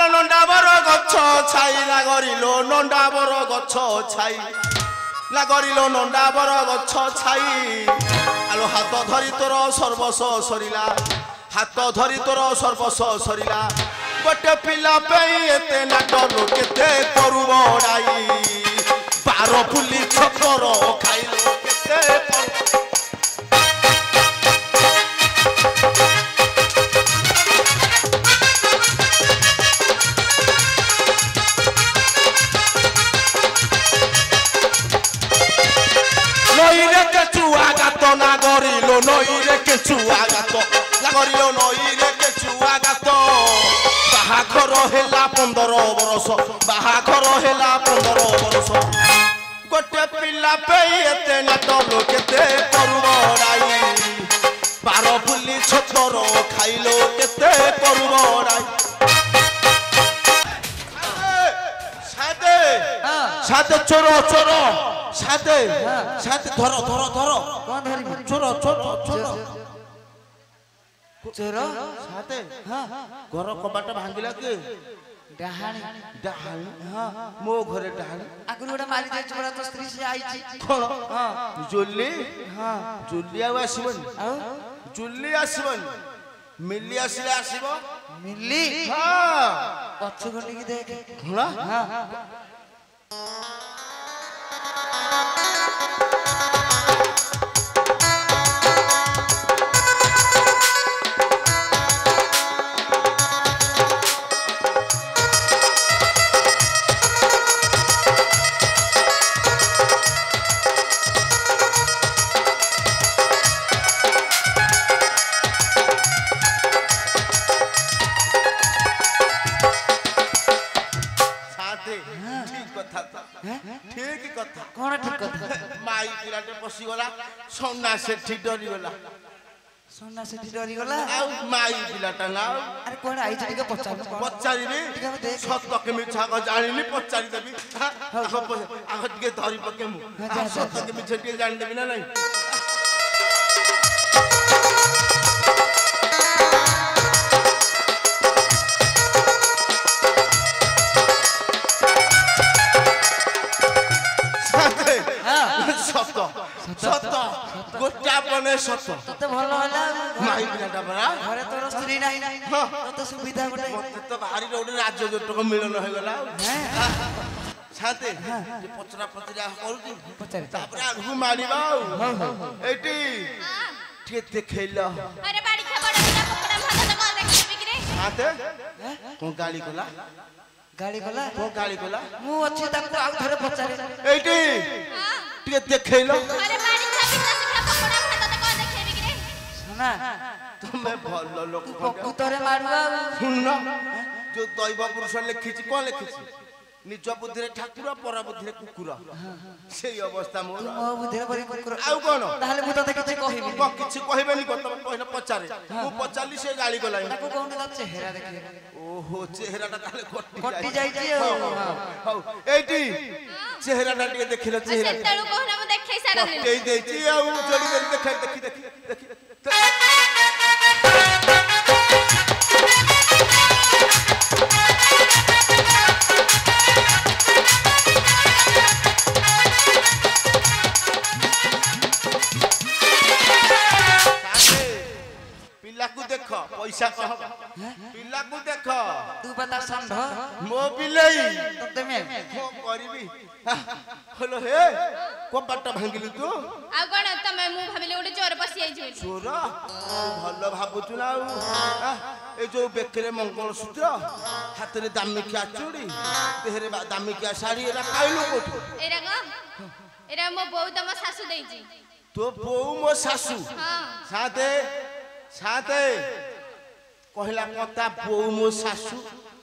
আলো নন্ডা বড় গছ ছাই লাগরিল নন্ডা বড় গছ ছাই লাগরিল নন্ডা বড় গছ ছাই আলো হাত ধরি তোর সর্বস সরিলা হাত ধরি তোর সর্বস সরিলা গোটে পিলা পেই এতে নাটক কেতে করু বড়াই বার ফুলি ছতর খাইল কেতে নইরে কেচু আগাত না গরিল নইরে কেচু আগাত না গরিল নইরে কেচু আগাত বাহাঘর হেলা 15 বরষ বাহাঘর হেলা 15 বরষ গোটে পিলা পেই এতে নাটক কেতে করু বড়াই বার ফুলি ছতর খাইল কেতে করু বড়াই সাথে সাথে চোর চোর সাথে সাথে ধরো ধরো ধরো কোন ধরিব চোর চোর চোর চোর সাথে ঘর কবাଟ ভাঙ্গিলা কে ডাহাणी ডাহাणी মো ঘরে ডাহাणी আগুন ওটা মারি দেই চোরা তো স্ত্রী সে আইছি কোন হ্যাঁ জুলি হ্যাঁ জুলি আউ আসিবনি আউ জুলি আসিবনি মিলি আসলে আসিব মিলি হ্যাঁ পছু গন্ডি দেখে ঘোড়া হ্যাঁ ঠিক কথা কোন ঠিক কথা মাই পিলাটে পশি গলা সোনা সেठी ডরি গলা সোনা সেটি ডরি গলা আউ মাই পিলাটা না আরে কোন আইছি টিকে পচার পচারিবি সত্য কে মিছা ক জানিনি পচারি দেবি আগ টিকে ধরি পকে মু সত্য কে মিছা টিকে জানি দেবি না নাই সত্য সত্য গোটা বনে সত্য ততে ভালো হলা মাই পিলাটা বড়া ঘরে তোর স্ত্রী নাই ততে সুবিধা গটে মতে তো ভারি রোড রাজ্য জটক মিলন হয়ে গলা হ্যাঁ সাথে যে পচরা পচরা করুছি পচারে তারপরে আগু মারিবা এইটি ঠিক দেখেইল আরে বাড়ি খাবার দিনা পকড়া ভাত তো কল দেখবি কি রে সাথে কোন গালি কলা গাড়ি গলা কোন গালি কলা মু ଅଛି ତାକୁ ଆଉ ଥରେ ପଚାରେ এইটি ঠিক দেখেইল আরে বাড়ি খাবি না সেটা পকড়া ভাত তো কল দেখবি কি রে ଶୁଣା তুমি ভাল লোক ପ୍ରକୃତରେ ମାରୁଆ শুন যে দৈব পুরুষ লেখিছি কোন লেখিছি নিজ বুদ্ধিরে ঠাকুর পর বুদ্ধিরে কুকুর সেই অবস্থা মোর ମୋ ବୁଦ୍ଧିରେ ପରି କୁକୁର ଆଉ কোন ତାହେଲେ ମୁଁ ତତେ କିଛି କହିବି କିଛି କହିବେନି ତମେ କହିଲେ পচারে ମୁଁ ପଚାରିଲି ସେ ଗାଳି ଗଲାଣି ତାକୁ କହୁନି ତା ଚେହେରା ଦେଖେ ଓହୋ চেহারাটা তাহলে କଟି ଯାଇଛି ଆଉ ହଉ এইটি চেহারাটা ଟିକେ ଦେଖିଲ চেহারা ସେତେଳୁ କହୁନା ମୁଁ ଦେଖେଇ ସାରନି ଦେଇ ଦେଇଛି ଆଉ ଯୋଡ଼ି କରି ଦେଖାଇ ଦେଖି ଦେଖି ଦେଖି ପିଲାକୁ ଦେଖ ପଇସା କହ ପିଲାକୁ ଦେଖ ତୁ ପତା ଷଣ୍ଢ ମୋ ବିଲେଇ ତତେ ମେ କଣ କରିବି ହଲୋ ହେ କବାଟ ଭାଙ୍ଗିଲୁ ତୁ ଆଉ କଣ ତମେ ମୁଁ ଭାବିଲି ଗୋଟେ ଚୋର ପଶି ଯାଇଚି ବୋଲି ଚୋର ଭଲ ଭାବୁଛୁ ନା ଆଉ এই যে বেকেরে মঙ্গলসূত্র হাতের দামিকিয়া চুড়ি দেহরে দামিকিয়া শাড়ি এরা পাইলু কোঠু এরা মো বউ তম শাশু দেইছি তো বউ মো শাশু হ্যাঁ সাথে সাথে কহিলা কথা বউ মো শাশু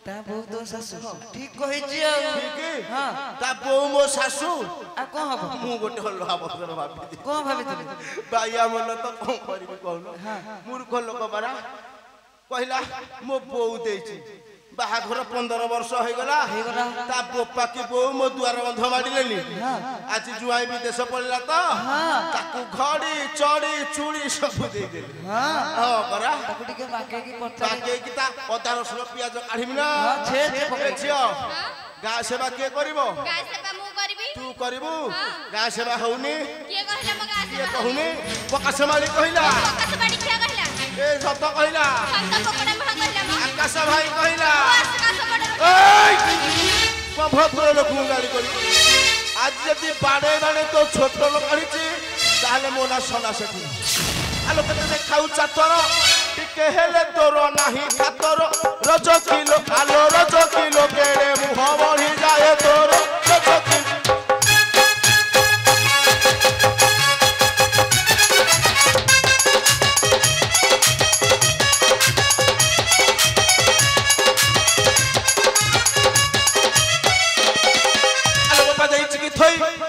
ତା ବୋଉ ତୋ ଶାଶୁ ଠିକ କହିଛି ଆଉ ঠিক ହଁ তা বউ মো শাশু ଆଉ କଣ ହବ ମୁଁ ଗୋଟେ ଅଲଗା ବସ୍ତ୍ର ଭାବିଲି କଣ ଭାବିଥିଲୁ ବାଇଆ ମନ ତ କଣ କରିବି କହୁନ ମୂର୍ଖ ଲୋକ ପରା କହିଲା ମୋ ବୋଉ ଦେଇଛି ବାହାଘର 15 ବର୍ଷ ହେଇଗଲା ତା ବୋପା କି ବୋଉ ମୋ ଦୁଆର ବନ୍ଧ ମାଡ଼ିଲେନି ଆଜି ଜୁଆଇ ବିଦେଶ ପଳେଇଲା ତ ତାକୁ ଘଡି ଚଡି ଚୁଡ଼ି ସବୁ ଦେଇଦେଲି ହଁ ପରା ତାକୁ ଟିକେ ବାଗେଇକି ବାଗେଇକି ତା ଅଦା ରସୁଣ ପିଆଜ କାଢିବି ନା ଝିଅ ଗାଁ ସେବା କିଏ କରିବ ଗାଁ ସେବା ମୁଁ କରିବି ତୁ କରିବୁ ଗାଁ ସେବା ହଉନି କିଏ କହିଲା ମୋ ଗାଁ କିଏ ସେବା କହୁନି ପକାଶମାଳି କହିଲା ପକାଶ ବାଡ଼ି କିଏ କହିଲା ଏ ସତ କହିଲା ସତ ପକଡ଼ା ମହା କହିଲା ମୋ ଆକାଶ ଭାଇ କହିଲା ଆକାଶ ବଡ଼ କଣ ଭଦ୍ର ଲୋକଙ୍କୁ ଗାଳି କରିବୁ ଆଜି ଯଦି ବାଡେ ବାଡେ ତୋ ଛୋଟ ଲୋକ ଆଣିଛି ତାହେଲେ ମୋ ନା ସନା ସେଠି ଆଲୋ କେତେ ଦେଖାଉ ଚାତର ଟିକେ ହେଲେ ତୋର ନାହିଁ ଖାତର ରଜ କିଲୋ ଆଲୋ ରଜ କିଲୋ କେଡ଼େ ମୁହ ବଢି ଯାଏ ତୋର ରଜ କିଲୋ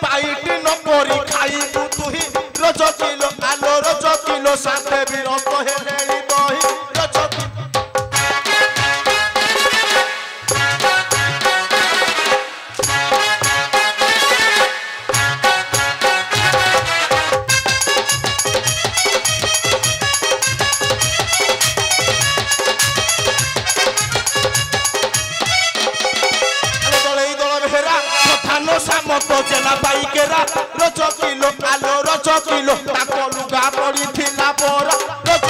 पाइटी न करी खाइबू तुही रज किलो आलो रज किलो साथे बिरत हेलेली दही रज मत चला बाइकेरा रज किलो आलो रज किलो ताको लुगा पड़ी थिला पर रज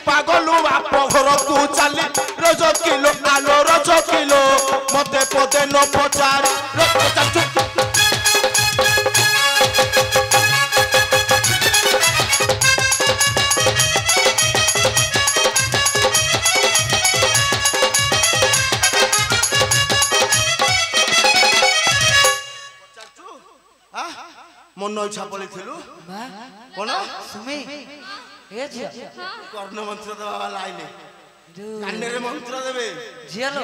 पागलू बाप घर तू चली रज किलो आलो रज किलो मते पदे न पचार मन इच्छा पड़ी कौन सुमी ए झिया कर्ण मंत्र दबा लाइले कान्ने रे मंत्र देबे झियालो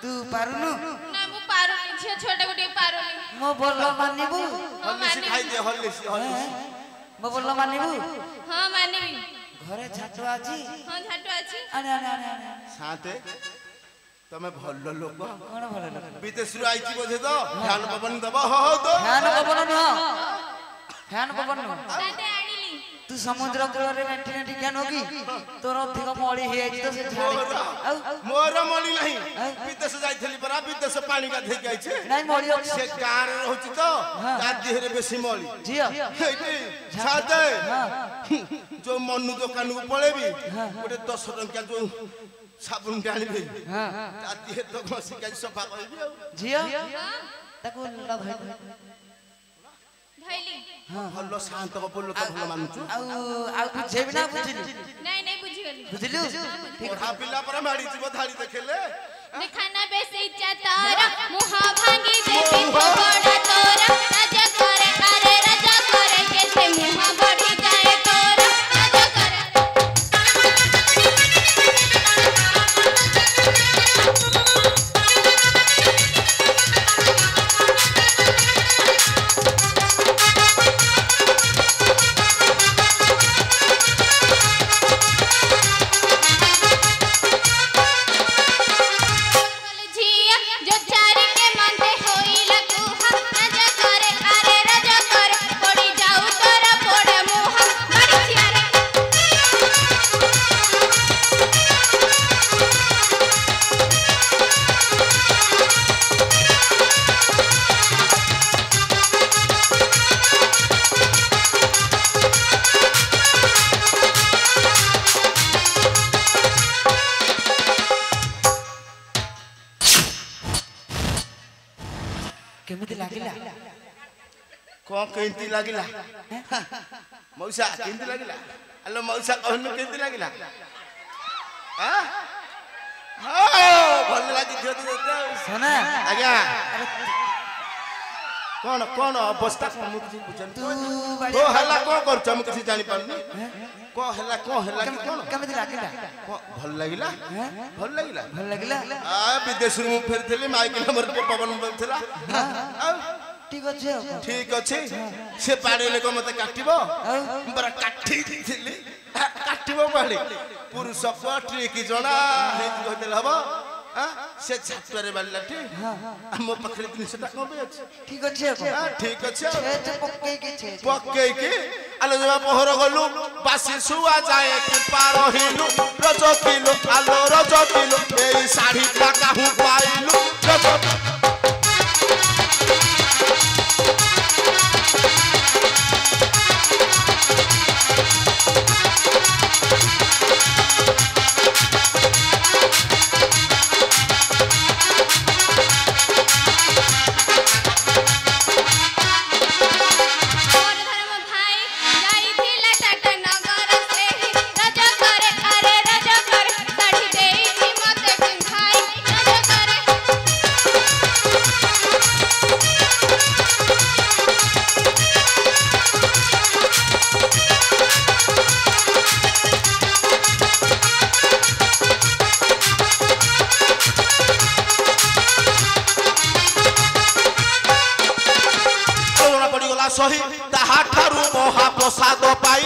तू पारुनु ना मु पारुनी झिया छोटा गुटी पारुनी मो बोल मानिबू हल्ली खाई दे हल्ली मो बोल मानिबू हां मानिबी घरे झाटो आछि हां झाटो आछि अरे अरे अरे साथे तमे भल्लो लोक कोन भल्लो लोक विदेश रु आइची बोझे तो ध्यान पवन दबा हो तो ध्यान पवन न ध्यान पवन न साथे आनिली तू समुद्र कूल रे मेंटी नेटी ज्ञान होगी तोर अधिक मळी हे आइछ तो से झाड़ी मोर मळी नहीं विदेश जाइथली परा विदेश पानी का धे आइछे नहीं मळी से कार रहउची तो गादी रे बेसी मळी जिया हेटी साथे जो मनु दुकान को पळेबी गोटे 10 टंका जो साबुन डालिबे गादी हे तो घसी का सफा करबी जिया ताको ला भाई धैली भल्लो शांत बोल तो भल मानुचु आ बुझेबी ना बुझिलु नहीं नहीं बुझी गली बुझिलु पढ़ा पिला पर माडी जीव धाड़ी देखेले देखना बेसी चतारा मुहा भांगी देबी बड़ा तोरा राजा करे अरे राजा करे कैसे मुहा बढ़ी जाए तोरा राजा करे केमिति लागिला कौन केंती लागिला मौसा केंती लागिला हेलो मौसा कहनु केंती लागिला हां भल लागी थियो तो सोना आज्ञा कौन कौन अवस्था हम किसी बुझन तू को हला को करछ हम किसी जानि पानी को हला कि कोन केमिति लागिला भल लागिला भल लागिला भल लागिला आ विदेश रू फेरथले माइक नंबर पे पवन बोलथला ठीक अच्छे से पाड़े को मत काटिबो बरा काठी दिली काटिबो पाड़े पुरुष को ट्रिक जणा हे कहदेल हबो से छाटरे बालाठी हम पखरे जिनसटा को बे अछि ठीक अच्छे ठीक अच्छे पक्के के आलो जबा पहर गलु बासी सुआ जाए कि पार हिलु रजो किलो आलो रजो किलो ए साड़ी टाका हु पाइलु रजो सही ताहा ठारू महाप्रसाद पाई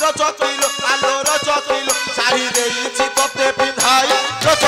रज किलो आलो रज किलो साड़ी देइछि तते पिंधाई रज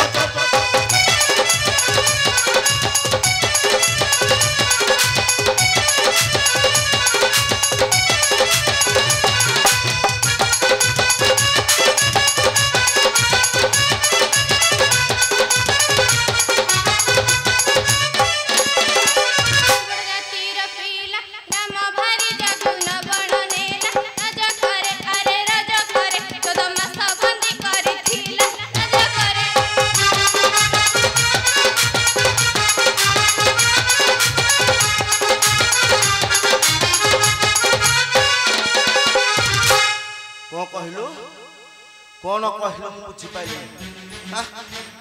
कौन कहलो मु बुझी पाइले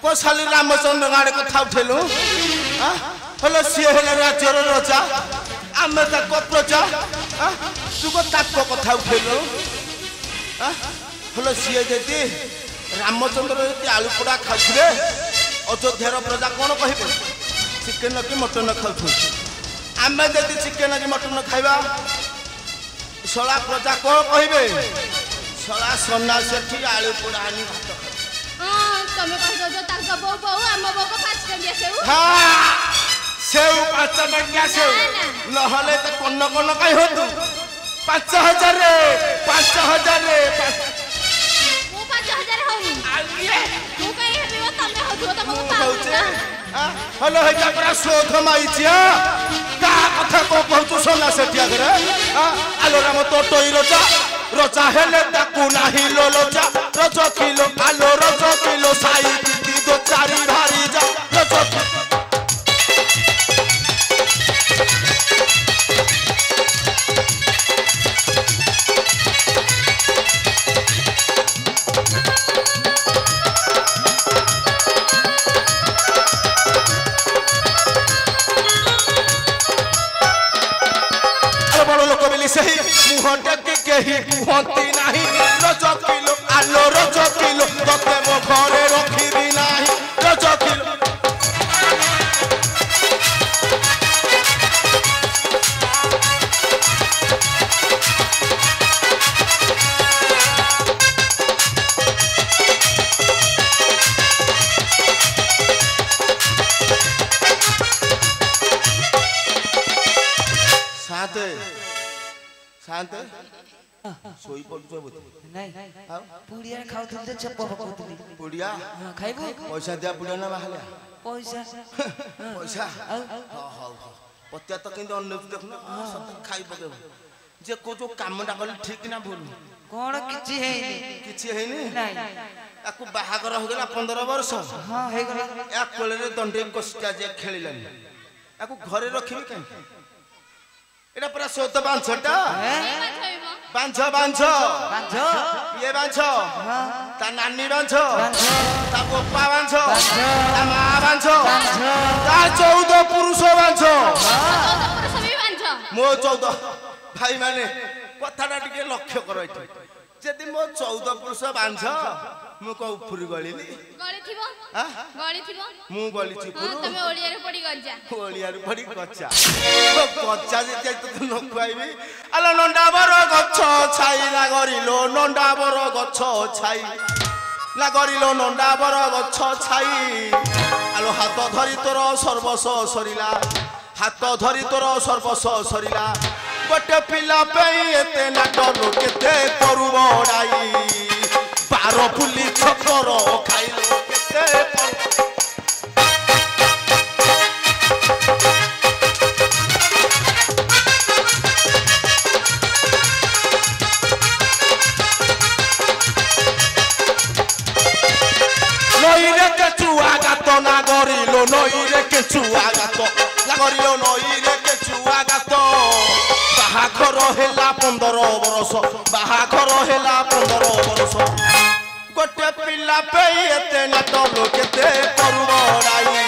को साली रामचंद्र गाड़े कथा उठेलु हलो सी हेले राज्यर राजा आमे त को प्रजा तू को ताक कथा उठेलु हलो सी जति रामचंद्र जति आलू पोड़ा खाउथिले अयोध्यार प्रजा कोन कहिबे चिकन कि मटन खाउथु आमे जति चिकन कि मटन खाइबा सला प्रजा कोन कहिबे सला सोना सेठी आलू पुरानी भात हां तमे कह दो ताका बो बो हम बो को 5 टंकिया सेउ हां सेउ 5 टंकिया सेउ न हले त कोन कोन काई होतु 5000 रे 5000 रे वो 5000 होनी आलिए तू काई हेबे तमे होतु तमको पाउ हलो हेटा पूरा शोध माइछि का कथा को कहतु सोना सेठी आगरे आलो राम तो टोई रोचा रोचा हेले ताकू नाही लोलोचा रज किलो आलो रज किलो साई दी दो चारी भारी जा रज बड़ लोक बेली सही मुहटे के केही कुहंती नाही रज किलो आलो रज किलो तते मो घरे रखिबी नाही रज किलो शांत शांत सोई पड़छ बोत नहीं पुड़िया खाउथि त छप पकउथि पुड़िया खाइबो पैसा दिया पुड़िया ना बाहले पैसा पैसा हां हां पत्या तो किंतु अन्य देखनो सब खाइ पके जे को जो कामटा कल ठीक ना भूल कोन किछि हेनी नहीं आकु बाहागर हो गेला 15 वर्ष हां हे गेला या कोले दंडे कोस्टा जे खेलिलानी आकु घरे रखिबी काई एटा पूरा सोत बांछटा बांछ बांछ बांछ ये बांछ ता नानी बांछ ता गोपा बांछ ता मा बांछ ता 14 पुरुष बांछ 14 पुरुष भी बांछ मो 14 भाई माने कथाटा टिके लक्ष्य कर एठी जदि मो 14 पुरुष बांझ मु को उफुरी गलिली गळी थिबो हां गळी थिबो मु गली छि हां तमे ओलिया रे पड़ी गजा ओलिया रे पड़ी गजा गजा जे तो न खुआइबी आलो नंडाबर गछ छाई लागरिलो नंडाबर गछ छाई लागरिलो नंडाबर गछ छाई आलो हाथ धरी तोर सर्वस सरिला हाथ धरी तोर सर्वस सरिला गोटे पिला पे एते नाटलो केते करू बड़ाई 12 पुली छतर खाइलो केते नईरे केचुआ गात ना गरिलो नईरे केचुआ गात ना गरिलो नईरे केचुआ गात बाहाघर हेला 15 बरस बाहाघर हेला 15 बरस गोटे पिला पे एते नाटलो केते करू बड़ाई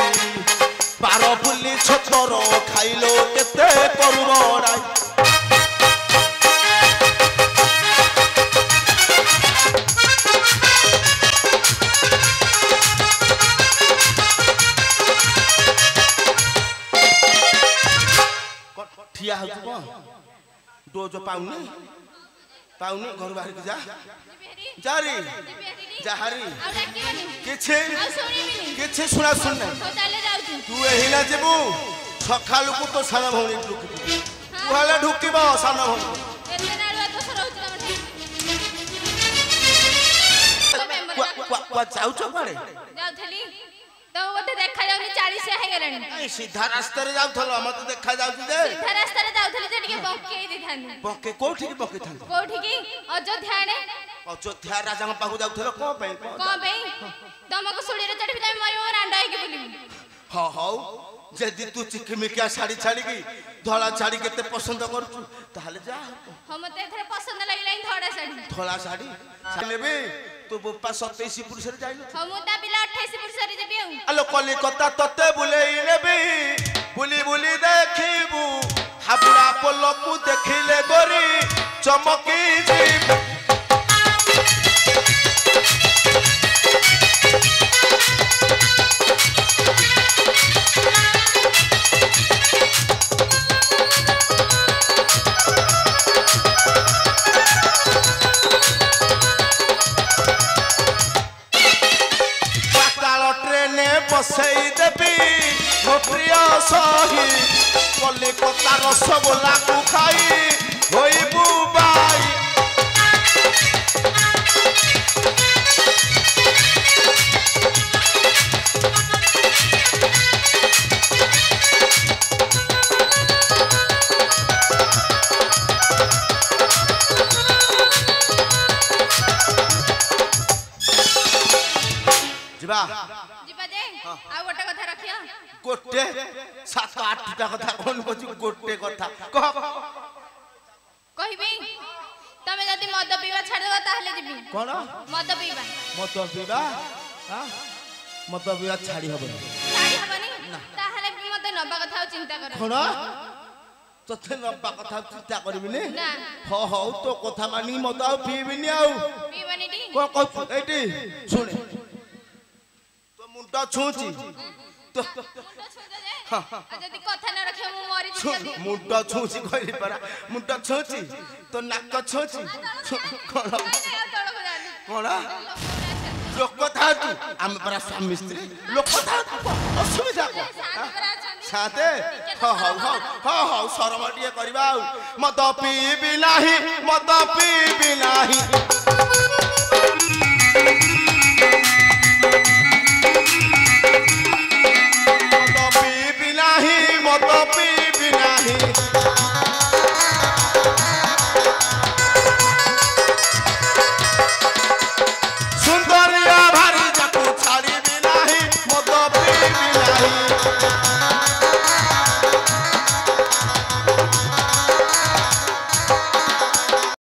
12 पुली छतर खाइलो केते करू बड़ाई ठिया हो को डोज पाउनी पाउनी घर बाहर के जा जारी जाहारी किछे किछे सुना सुन तू एहिला जेबू सखालु को तो साना भौनी ढुकी तू हला ढुकीबो साना भौनी एते नाळुआ तो सरौच को जाउ चपाड़े जाउथली तो ओते देखा जाउनी 40 हे गेलानी सीधा रास्ता रे जाउथलो हम तो देखा जाउची जे सीधा रास्ता रे जाउथली जे टिके बके दिथानी बके कोठी की बके थान कोठी की अयोध्या ने अयोध्या राजा के पाखु जाउथलो को पे तमको सुड़ी रे चढ़ी तमे मयो रांडा है के बोली हां हां जदी तू चिकमिकिया साड़ी छाड़ी की धोला साड़ी केते पसंद करछु ताले जा हम ते एथरे पसंद लागला धोला साड़ी लेबे तो बोपा 27 पुरुष रे जाइलो हम ता बिला 28 पुरुष रे जेबी आलो कलिकता तते बुलेई लेबे बुली बुली देखिबू हाबुड़ा पलकू देखिले गोरी चमकी जीबू बसई देवी मो प्रिय सही कलिकता रसगोला को खाई होइबू बाई जिबा आ गोटे कथा रखियो गोटे 7-8 टा कथा कोन बजु गोटे कथा कह कहिबी तमे जदी मद पीवा छाड़ देबा ताहले जिबी कोन मद पीवा हां मद पीवा छाड़ी हबनी ताहले मते नबा कथा चिंता कर कोन तथे नबा कथा चिंता करबिनी ना हो हो तो कथा मानी मद आ पीबिनी आ पीबनी टी को एटी सुने मुंडा छूची तो मुंडा छूजा जे जदी कथा न रखे मु मरि जदी मुंडा छूची कहली परा मुंडा छूची तो नाक छूची कोन कोन लोक था तू हम परा स्वामी स्त्री लोक था असुविधा को साथे हो शरमटिए करबा मद पीबी नाही मद पीबी नाही सुंदरिया भारी जाको छाड़ी भी नाही मद पीबी नाही